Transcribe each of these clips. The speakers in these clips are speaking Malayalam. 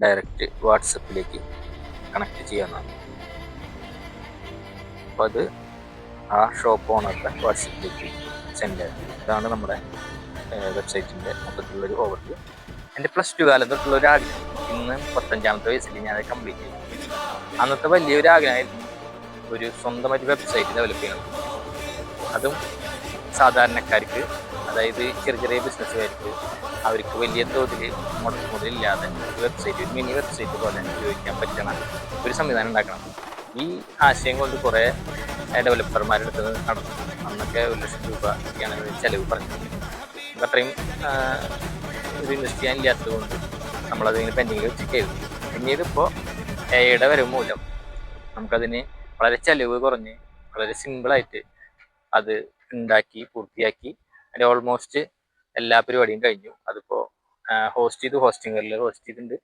ഡയറക്റ്റ് വാട്സപ്പിലേക്ക് കണക്ട് ചെയ്യാവുന്നതാണ്. അപ്പോൾ അത് ആ ഷോപ്പ് ഓണറുടെ വാട്സപ്പിലേക്ക് സെൻഡ് ചെയ്യാം. ഇതാണ് നമ്മുടെ വെബ്സൈറ്റിൻ്റെ മൊത്തത്തിലുള്ളൊരു ഓവർവ്യൂ. എൻ്റെ +2 കാലം തൊട്ടുള്ള ഒരു ആഗ്രഹം ഇന്ന് 35ാമത്തെ വയസ്സിൽ ഞാൻ കംപ്ലീറ്റ് ചെയ്തു. അന്നത്തെ വലിയൊരു ആഗ്രഹമായിരുന്നു ഒരു സ്വന്തമായിട്ട് വെബ്സൈറ്റ് ഡെവലപ്പ് ചെയ്യണം. അതും സാധാരണക്കാർക്ക്, അതായത് ചെറിയ ചെറിയ ബിസിനസ്സുകാർക്ക്, അവർക്ക് വലിയ തോതിൽ മുതലില്ലാതെ വെബ്സൈറ്റ്, ഒരു മിനി വെബ്സൈറ്റ് പോലെ ഉപയോഗിക്കാൻ പറ്റണ ഒരു സംവിധാനം ഉണ്ടാക്കണം. ഈ ആശയം കൊണ്ട് കുറേ ഡെവലപ്പർമാരെടുത്ത് നടന്നു. അന്നൊക്കെ 1 ലക്ഷം രൂപയാണ് ചിലവ് പറഞ്ഞത്. അത്രയും ഒരു ഇൻവെസ്റ്റ് ചെയ്യാൻ ഇല്ലാത്തത് കൊണ്ട് നമ്മളതിങ്ങനെ പെൻഡിങ്ങിൽ വെച്ചിട്ടായിരുന്നു. പിന്നീട് ഇപ്പോൾ എയുടെ വരവ് മൂലം നമുക്കതിന് വളരെ ചിലവ് കുറഞ്ഞ് വളരെ സിമ്പിളായിട്ട് അത് ഉണ്ടാക്കി പൂർത്തിയാക്കി അതിൻ്റെ ഓൾമോസ്റ്റ് എല്ലാ പരിപാടിയും കഴിഞ്ഞു. അതിപ്പോൾ ഹോസ്റ്റിംഗറിൽ ഹോസ്റ്റ് ചെയ്തിട്ടുണ്ട്.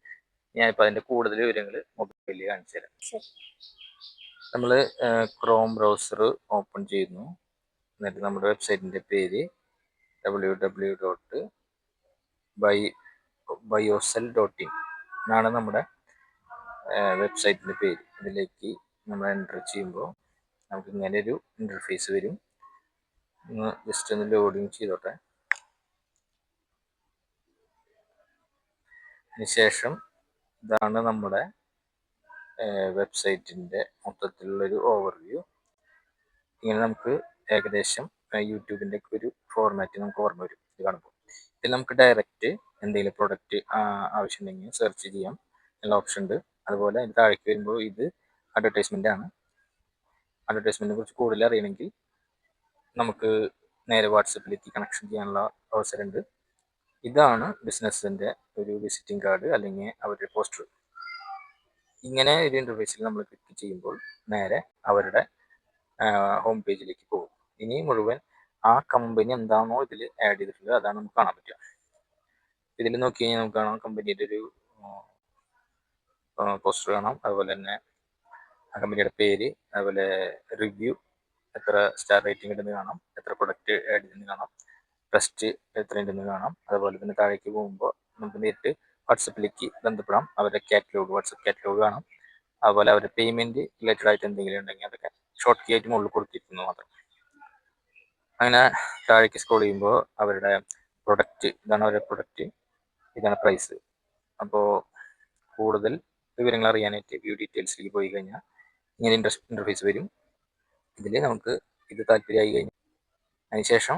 ഞാനിപ്പോൾ അതിൻ്റെ കൂടുതൽ വിവരങ്ങൾ മൊബൈലിൽ കാണിച്ചു തരാം. നമ്മൾ ക്രോം ബ്രൗസർ ഓപ്പൺ ചെയ്യുന്നു. എന്നിട്ട് നമ്മുടെ വെബ്സൈറ്റിൻ്റെ പേര് www.biosell.in എന്നാണ് നമ്മുടെ വെബ്സൈറ്റിൻ്റെ പേര്. ഇതിലേക്ക് നമ്മൾ എൻ്റർ ചെയ്യുമ്പോൾ നമുക്ക് ഇങ്ങനെ ഒരു ഇൻ്റർഫേസ് വരും. ജസ്റ്റ് ഒന്ന് ലോഡിങ് ചെയ്തോട്ടെ. അതിനുശേഷം ഇതാണ് നമ്മുടെ വെബ്സൈറ്റിൻ്റെ മൊത്തത്തിലുള്ളൊരു ഓവർവ്യൂ. ഇങ്ങനെ നമുക്ക് ഏകദേശം യൂട്യൂബിൻ്റെ ഒക്കെ ഒരു ഫോർമാറ്റ് നമുക്ക് ഓർമ്മ വരും ഇത് കാണുമ്പോൾ. ഇതിൽ നമുക്ക് ഡയറക്റ്റ് എന്തെങ്കിലും പ്രൊഡക്റ്റ് ആവശ്യമുണ്ടെങ്കിൽ സെർച്ച് ചെയ്യാം, എല്ലാ ഓപ്ഷൻ ഉണ്ട്. അതുപോലെ അതിന് താഴേക്ക് വരുമ്പോൾ ഇത് അഡ്വർടൈസ്മെൻ്റ് ആണ്. അഡ്വർടൈസ്മെൻറ്റിനെ കുറിച്ച് കൂടുതൽ അറിയണമെങ്കിൽ നമുക്ക് നേരെ വാട്സപ്പിലേക്ക് കണക്ഷൻ ചെയ്യാനുള്ള അവസരമുണ്ട്. ഇതാണ് ബിസിനസ്സിൻ്റെ ഒരു വിസിറ്റിംഗ് കാർഡ് അല്ലെങ്കിൽ അവരുടെ പോസ്റ്റർ. ഇങ്ങനെ ഒരു ഇൻ്റർഫേസിൽ നമ്മൾ ക്ലിക്ക് ചെയ്യുമ്പോൾ നേരെ അവരുടെ ഹോം പേജിലേക്ക് പോകും. ഇനി മുഴുവൻ ആ കമ്പനി എന്താണോ ഇതിൽ ആഡ് ചെയ്തിട്ടുള്ളത് അതാണ് നമുക്ക് കാണാൻ പറ്റുക. ഇതിൽ നോക്കി കഴിഞ്ഞാൽ നമുക്ക് കാണാം കമ്പനിയുടെ ഒരു പോസ്റ്റർ കാണാം. അതുപോലെ തന്നെ ആ കമ്പനിയുടെ പേര്, അതുപോലെ റിവ്യൂ, എത്ര സ്റ്റാർ റേറ്റിംഗ് ഉണ്ടെന്ന് കാണാം, എത്ര പ്രൊഡക്റ്റ് ആഡ് ചെയ്തെന്ന് കാണാം, ട്രസ്റ്റ് എത്ര ഉണ്ടെന്ന് കാണാം. അതുപോലെ തന്നെ താഴേക്ക് പോകുമ്പോൾ നമുക്ക് നേരിട്ട് വാട്സപ്പിലേക്ക് ബന്ധപ്പെടാം. അവരുടെ വാട്സപ്പ് കാറ്റലോഗ് കാണാം. അതുപോലെ അവരുടെ പേയ്മെൻറ്റ് റിലേറ്റഡ് ആയിട്ട് എന്തെങ്കിലും ഉണ്ടെങ്കിൽ അതൊക്കെ ഷോർട്ട് കീ ആയിട്ട് മുകളിൽ കൊടുത്തിരിക്കുന്നു മാത്രം. അങ്ങനെ താഴേക്ക് സ്ക്രോൾ ചെയ്യുമ്പോൾ അവരുടെ പ്രൊഡക്റ്റ്, ഇതാണ് അവരുടെ പ്രൊഡക്റ്റ്, ഇതാണ് പ്രൈസ്. അപ്പോൾ കൂടുതൽ വിവരങ്ങൾ അറിയാനായിട്ട് വ്യൂ ഡീറ്റെയിൽസിലേക്ക് പോയി കഴിഞ്ഞാൽ ഇങ്ങനെ ഇൻ്റർഫേസ് വരും. ഇതിൽ നമുക്ക് ഇത് താല്പര്യമായി കഴിഞ്ഞാൽ അതിനുശേഷം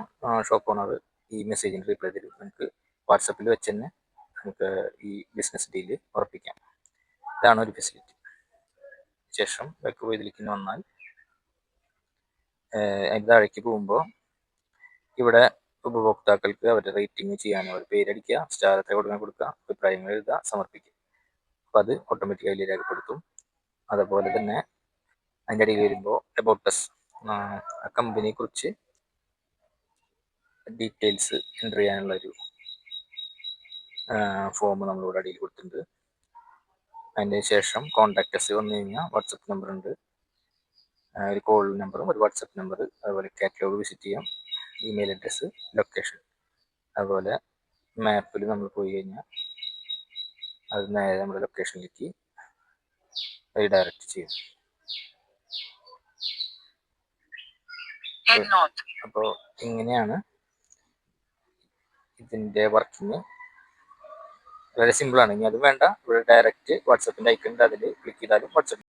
ഷോപ്പ് ഓണർ ഈ മെസ്സേജിന് റിപ്ലൈ തരും. നമുക്ക് വാട്സപ്പിൽ വെച്ച് തന്നെ നമുക്ക് ഈ ബിസിനസ് ഡീല് ഉറപ്പിക്കാം. ഇതാണ് ഒരു ഫെസിലിറ്റി. ശേഷം ബാക്ക് ഇതിലേക്ക് വന്നാൽ അതിൻ്റെ താഴേക്ക് പോകുമ്പോൾ ഇവിടെ ഉപഭോക്താക്കൾക്ക് അവരുടെ റേറ്റിംഗ് ചെയ്യാനും അവർ പേരടിക്കുക, സ്റ്റാർ എത്ര കൊടുക്കുക, അഭിപ്രായങ്ങൾ എഴുതുക, സമർപ്പിക്കുക. അപ്പോൾ അത് ഓട്ടോമാറ്റിക്കായി രേഖപ്പെടുത്തും. അതുപോലെ തന്നെ അതിൻ്റെ അടിയിൽ വരുമ്പോൾ അബൌട്ട് അസ്, ആ കമ്പനിയെ കുറിച്ച് ഡീറ്റെയിൽസ് എൻ്റർ ചെയ്യാനുള്ളൊരു ഫോം നമ്മളിവിടെ അടിയിൽ കൊടുത്തിട്ടുണ്ട്. അതിൻ്റെ ശേഷം കോൺടാക്ട് അസ് വന്നു കഴിഞ്ഞാൽ വാട്സപ്പ് നമ്പർ ഉണ്ട്, ഒരു കോൾ നമ്പറും ഒരു വാട്സപ്പ് നമ്പർ, അതുപോലെ കാറ്റലോഗ് വിസിറ്റ് ചെയ്യാം, ഇമെയിൽ അഡ്രസ്സ്, ലൊക്കേഷൻ. അതുപോലെ മാപ്പിൽ നമ്മൾ പോയി കഴിഞ്ഞാൽ അത് നേരെ നമ്മുടെ ലൊക്കേഷനിലേക്ക് റീഡയറക്റ്റ് ചെയ്യും. അപ്പോൾ ഇങ്ങനെയാണ് ഇതിൻ്റെ വർക്കിങ്. വളരെ സിമ്പിളാണ്. ഇനി അത് വേണ്ട, ഇവിടെ ഡയറക്റ്റ് വാട്സപ്പിൻ്റെ ഐക്കൺ ഉണ്ട്, അതിൽ ക്ലിക്ക് ചെയ്താലും വാട്സപ്പ്